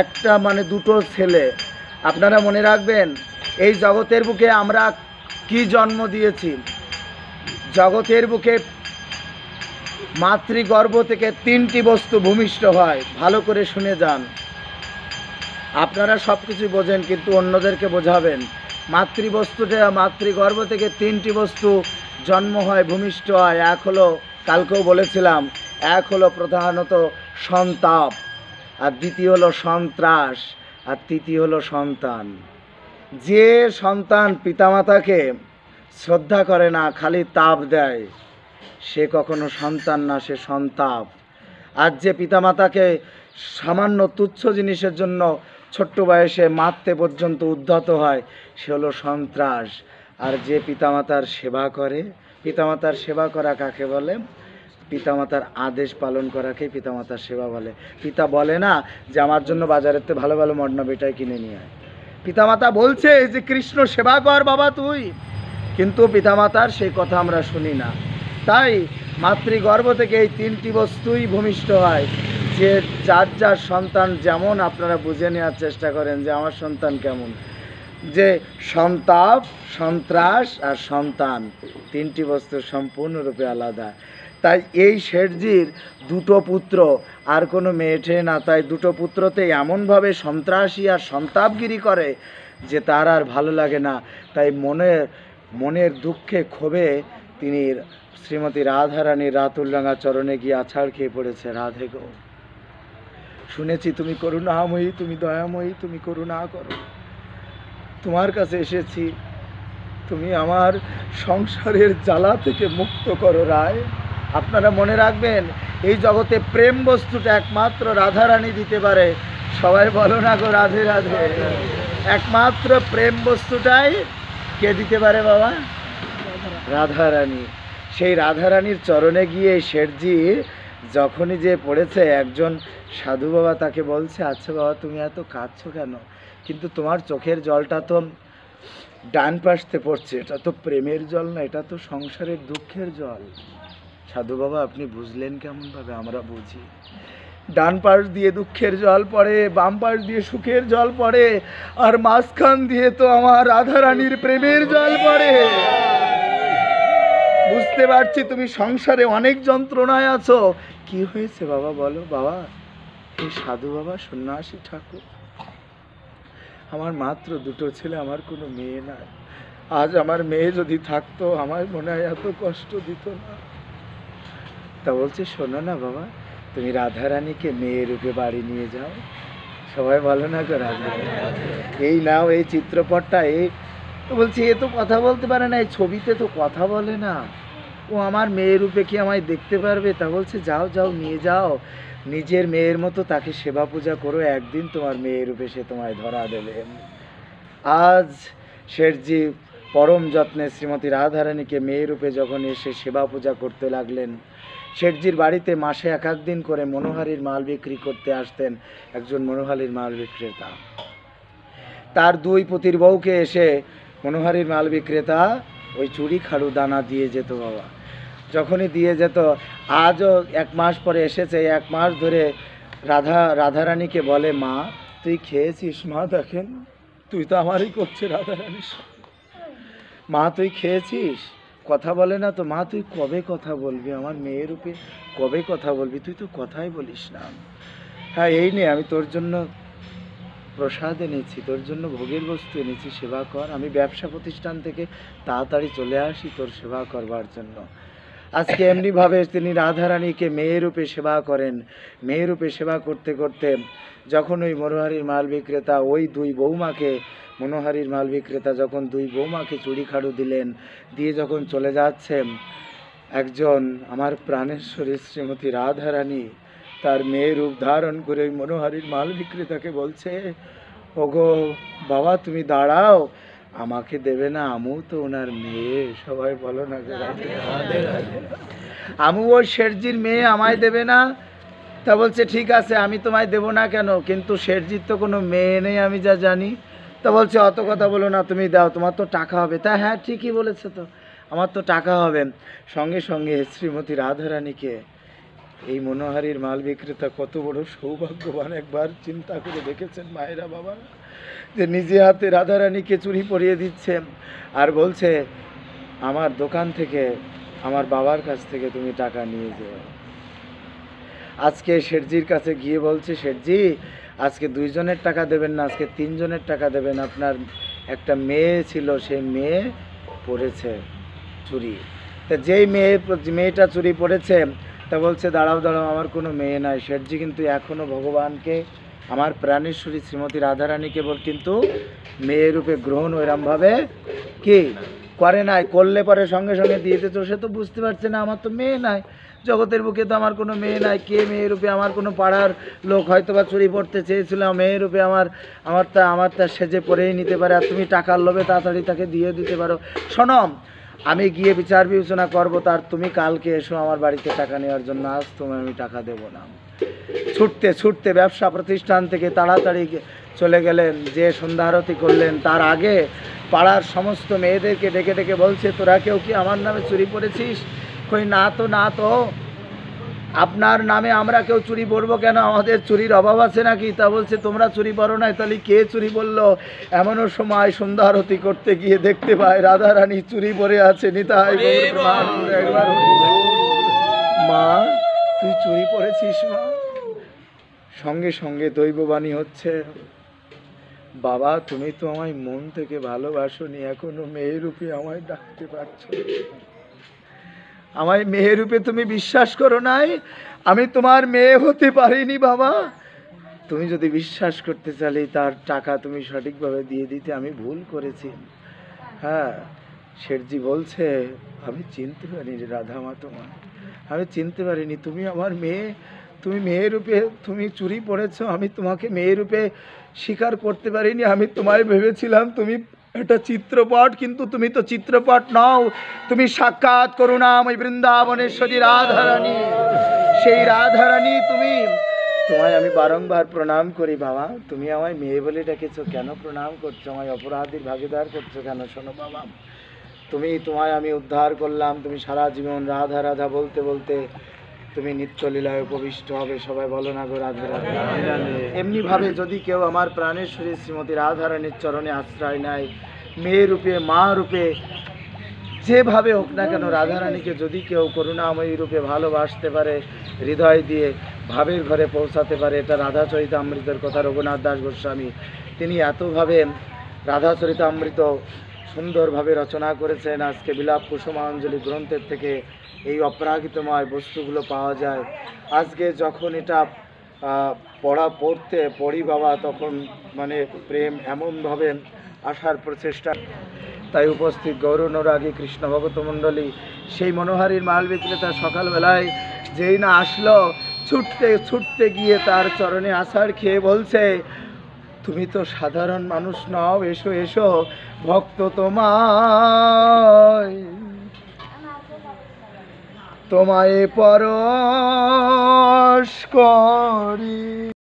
একটা মানে দুটো ছেলে। আপনারা মনে রাখবেন, এই জগতের বুকে আমরা কি জন্ম দিয়েছি। জগতের বুকে মাতৃগর্ভ থেকে 3টি বস্তু ভূমিষ্ঠ হয়। ভালো করে শুনে যান। আপনারা সব কিছু বোঝেন, কিন্তু অন্যদেরকে বোঝাবেন। মাতৃগর্ভ থেকে 3টি বস্তু জন্ম হয়, ভূমিষ্ঠ হয়। এক হলো, কালকেও বলেছিলাম, এক হলো প্রধানত সন্তাপ, আর দ্বিতীয় হলো সন্ত্রাস, আর তৃতীয় হলো সন্তান। যে সন্তান পিতামাতাকে শ্রদ্ধা করে না, খালি তাপ দেয়, সে কখনো সন্তান না, সে সন্তাপ। আর যে পিতামাতাকে সামান্য তুচ্ছ জিনিসের জন্য ছোট্ট বয়সে মারতে পর্যন্ত উদ্ধত হয়, সে হলো সন্ত্রাস। আর যে পিতামাতার সেবা করে, পিতামাতার সেবা করা কাকে বলে? পিতামাতার আদেশ পালন করাকেই পিতামাতার সেবা বলে। পিতা বলে না যে আমার জন্য বাজারেতে ভালো ভালো মডনা বেটাই কিনে নিয়ে আয়। পিতামাতা বলছে যে কৃষ্ণ সেবা কর বাবা তুই, কিন্তু পিতামাতার সেই কথা আমরা শুনি না। তাই মাতৃগর্ভ থেকে এই 3টি বস্তুই ভূমিষ্ঠ হয়। যে যার যার সন্তান যেমন, আপনারা বুঝে নেওয়ার চেষ্টা করেন যে আমার সন্তান কেমন। যে সন্তাপ, সন্ত্রাস আর সন্তান, 3টি বস্তু সম্পূর্ণরূপে আলাদা। তাই এই শেঠজির 2টো পুত্র, আর কোনো মেয়েঠে না। তাই 2টো পুত্রতে এমনভাবে সন্ত্রাসী আর সন্তাপগিরি করে যে তার আর ভালো লাগে না। তাই মনের দুঃখে ক্ষোভে তিনি শ্রীমতী রাধারানীর রাতুলডাঙ্গা চরণে গিয়ে আছাড় খেয়ে পড়েছে। রাধে গো, শুনেছি তুমি করুণাময়ী, তুমি দয়াময়ী, তুমি করুণা করো। তোমার কাছে এসেছি, তুমি আমার সংসারের জ্বালা থেকে মুক্ত করো রায়। আপনারা মনে রাখবেন, এই জগতে প্রেম বস্তুটা একমাত্র রাধারানী দিতে পারে। সবাই বলো না গো রাধে রাধে। একমাত্র প্রেম বস্তুটাই কে দিতে পারে বাবা? রাধারানী। সেই রাধারানীর চরণে গিয়ে শেঠজি যখনই যে পড়েছে, একজন সাধু বাবা তাকে বলছে, আচ্ছা বাবা তুমি এত কাঁদছো কেন? কিন্তু তোমার চোখের জলটা তো ডান পাশতে পড়ছে, এটা তো প্রেমের জল না, এটা তো সংসারের দুঃখের জল। সাধু বাবা আপনি বুঝলেন কেমনভাবে? আমরা বুঝি। ডান পাশ দিয়ে দুঃখের জল পড়ে, বাম পাশ দিয়ে সুখের জল পড়ে, আর মাঝখান দিয়ে তো আমার রাধারানীর প্রেমের জল পড়ে। বুঝতে পারছি তুমি সংসারে অনেক যন্ত্রণায় আছো। কি হয়েছে বাবা বলো? বাবা, এই সাধু বাবা সন্ন্যাসী ঠাকুর, আমার মাত্র 2টো ছেলে, আমার কোনো মেয়ে নাই। আজ আমার মেয়ে যদি থাকতো, আমার মনে হয় এত কষ্ট দিত না। তা বলছে, শোনো না বাবা, তুমি রাধারানীকে মেয়ে রূপে বাড়ি নিয়ে যাও। সবাই বলো না গো রাধা। এই নাও এই চিত্রপটটা। এই তো বলছে, এ তো কথা বলতে পারে না, এই ছবিতে তো কথা বলে না, ও আমার মেয়ের রূপে কি আমায় দেখতে পারবে? তা বলছে, যাও যাও নিয়ে যাও, নিজের মেয়ের মতো তাকে সেবা পূজা করো, একদিন তোমার মেয়ের রূপে সে তোমায় ধরা দেবে। আজ শেঠজি পরম যত্নে শ্রীমতী রাধারানীকে মেয়ে রূপে যখন এসে সেবা পূজা করতে লাগলেন, শেঠজির বাড়িতে মাসে 1 দিন করে মনোহারীর মাল বিক্রি করতে আসতেন একজন মনোহারীর মাল বিক্রেতা। তার 2 পুতির বউকে এসে মনোহারীর মাল বিক্রেতা ওই চুড়ি খাড়ু দানা দিয়ে যেত বাবা। যখনই দিয়ে যেত, আজও 1 মাস পরে এসেছে, 1 মাস ধরে রাধারানীকে বলে, মা তুই খেয়েছিস? মা দেখেন, তুই তো আমারই করছে রাধারানীর সাথে। মা তুই খেয়েছিস? কথা বলে না তো। মা তুই কবে কথা বলবি? আমার মেয়ের রূপে কবে কথা বলবি? তুই তো কথাই বলিস না। হ্যাঁ, এই নে, আমি তোর জন্য প্রসাদ এনেছি, তোর জন্য ভোগের বস্তু এনেছি, সেবা কর। আমি ব্যবসা প্রতিষ্ঠান থেকে তাড়াতাড়ি চলে আসি তোর সেবা করবার জন্য। আজকে এমনিভাবে তিনি রাধারানীকে মেয়েরূপে সেবা করেন। মেয়েরূপে সেবা করতে করতে যখন ওই মনোহারীর মাল বিক্রেতা ওই 2 বৌমাকে, মনোহারীর মাল বিক্রেতা যখন 2 বৌমাকে চুড়ি খাড়ু দিলেন, দিয়ে যখন চলে যাচ্ছেন, একজন আমার প্রাণেশ্বরী শ্রীমতী রাধারানী তার মেয়ের রূপ ধারণ করে ওই মনোহারীর মাল বিক্রেতাকে বলছে, ওগো বাবা তুমি দাঁড়াও, আমাকে দেবে না? আমিও তো ওনার মেয়ে। সবাই বলো না যে আমি ওই শেঠজির মেয়ে, আমায় দেবে না? তা বলছে, ঠিক আছে আমি তোমায় দেবো না কেন, কিন্তু শেঠজির তো কোনো মেয়ে নেই আমি যা জানি। তা বলছে, অত কথা বলো না, তুমি দাও, তোমার তো টাকা হবে। তা হ্যাঁ ঠিকই বলেছে তো, আমার তো টাকা হবে। সঙ্গে সঙ্গে শ্রীমতী রাধারানীকে এই মনোহারীর মাল বিক্রেতা কত বড় সৌভাগ্যবান, একবার চিন্তা করে দেখেছেন মায়েরা বাবারা, যে নিজে হাতে রাধারানীকে চুরি পরিয়ে দিচ্ছেন আর বলছে আমার দোকান থেকে, আমার বাবার কাছ থেকে তুমি টাকা নিয়ে যাও। আজকে শেঠজির কাছে গিয়ে বলছে, শেঠজি আজকে 2 জনের টাকা দেবেন না, আজকে 3 জনের টাকা দেবেন। আপনার একটা মেয়ে ছিল, সেই মেয়ে পড়েছে চুরি। তা যেই মেয়েটা চুরি পড়েছে, তা বলছে দাঁড়াও দাঁড়াও, আমার কোনো মেয়ে নাই। শেঠজি কিন্তু এখনও ভগবানকে, আমার প্রাণেশ্বরী শ্রীমতী রাধারানীকে কিন্তু মেয়ে রূপে গ্রহণ ওইরমভাবে কি করে নাই। করলে পরে সঙ্গে সঙ্গে দিয়ে দিত। সে তো বুঝতে পারছে না আমার তো মেয়ে নাই, জগতের বুকে তো আমার কোনো মেয়ে নাই। কে মেয়ে রূপে, আমার কোনো পাড়ার লোক হয়তো বা চুরি পড়তে চেয়েছিল, মেয়ে রূপে আমার তা সেজে পরেই নিতে পারে, আর তুমি টাকার লোভে তাড়াতাড়ি তাকে দিয়ে দিতে পারো। শোনো, আমি গিয়ে বিচার বিবেচনা করবো, তার তুমি কালকে এসো আমার বাড়িতে টাকা নেওয়ার জন্য, আজ তোমায় আমি টাকা দেবো না। ছুটতে ছুটতে ব্যবসা প্রতিষ্ঠান থেকে তাড়াতাড়ি চলে গেলেন, যে সন্ধ্যা আরতি করলেন। তার আগে পাড়ার সমস্ত মেয়েদেরকে ডেকে ডেকে বলছে, তোরা কেউ কি আমার নামে চুরি পড়েছিস? কই না তো, না তো, আপনার নামে আমরা কেউ চুরি পড়বো কেন? আমাদের চুরির অভাব আছে নাকি? তা বলছে তোমরা চুরি পড়ো নাই, তাহলে কে চুরি বললো? এমনও সময় সন্ধ্যা আরতি করতে গিয়ে দেখতে পায় রাধারানী চুরি পরে আছে। নিতাই গৌর প্রণাম। একবার মা তুই চুরি পড়েছিস মা? সঙ্গে সঙ্গে দৈববাণী হচ্ছে, বাবা তুমি তো আমায় মন থেকে ভালোবাসোনি, এখনো মেয়ে রূপে আমায় ডাকতে পারছো, আমায় মেয়ে রূপে তুমি বিশ্বাস করো নাই, আমি তোমার মেয়ে হতে পারিনি বাবা। তুমি যদি বিশ্বাস করতে চাইলে তার টাকা তুমি সঠিকভাবে দিয়ে দিতে, আমি ভুল করেছি। হ্যাঁ, শেঠজি বলছে আমি চিনতে পারিনি রাধামা তোমার, আমি চিনতে পারিনি তুমি আমার মেয়ে, তুমি মেয়ে রূপে তুমি চুরি পড়েছ, আমি তোমাকে মেয়ে রূপে স্বীকার করতে পারিনি। আমি তোমায় ভেবেছিলাম তুমি একটা চিত্রপট, কিন্তু তুমি তো চিত্রপট নও, তুমি সাক্ষাৎ করুণাময়ী বৃন্দাবনেশ্বরী রাধারানী। সেই রাধারানী তুমি, তোমায় আমি বারংবার প্রণাম করি বাবা, তুমি আমায় মেয়ে বলে ডেকেছো, কেন প্রণাম করছো? আমায় অপরাধীর ভাগীদার করছো কেন? শোনো বাবা, তোমায় আমি উদ্ধার করলাম, তুমি সারা জীবন রাধা রাধা বলতে বলতে তুমি নিত্যলীলায় উপবিষ্ট হবে। সবাই বলো না গো রাধা রাধা। এমনি ভাবে যদি কেউ আমার প্রাণেশ্বরী শ্রীমতী রাধারানীর চরণে আশ্রয় নেয়, মেয়ে রূপে মা রূপে যেভাবে হোক না কেন, রাধারানীকে যদি কেউ করুণাময়ী রূপে ভালোবাসতে পারে, হৃদয় দিয়ে ভাবের ঘরে পৌঁছাতে পারে, এটা রাধাচরিতামৃতের কথা রঘুনাথ দাস গোস্বামী তিনি এতভাবে রাধাচরিতামৃত সুন্দরভাবে রচনা করেছেন। আজকে বিলাপ কুসুমাঞ্জলি গ্রন্থের থেকে এই অপরাগিতময় বস্তুগুলো পাওয়া যায়। আজকে যখন এটা পড়ি বাবা, তখন মানে প্রেম এমনভাবে আসার প্রচেষ্টা। তাই উপস্থিত গৌরনুরাগী কৃষ্ণ ভগত মণ্ডলী, সেই মনোহারীর মাল বিক্রেতা সকালবেলায় যেই না আসলো, ছুটতে ছুটতে গিয়ে তার চরণে আছাড় খেয়ে বলছে, তুমি তো সাধারণ মানুষ নও, এসো এসো, ভক্ত তোমায় পরশ করি।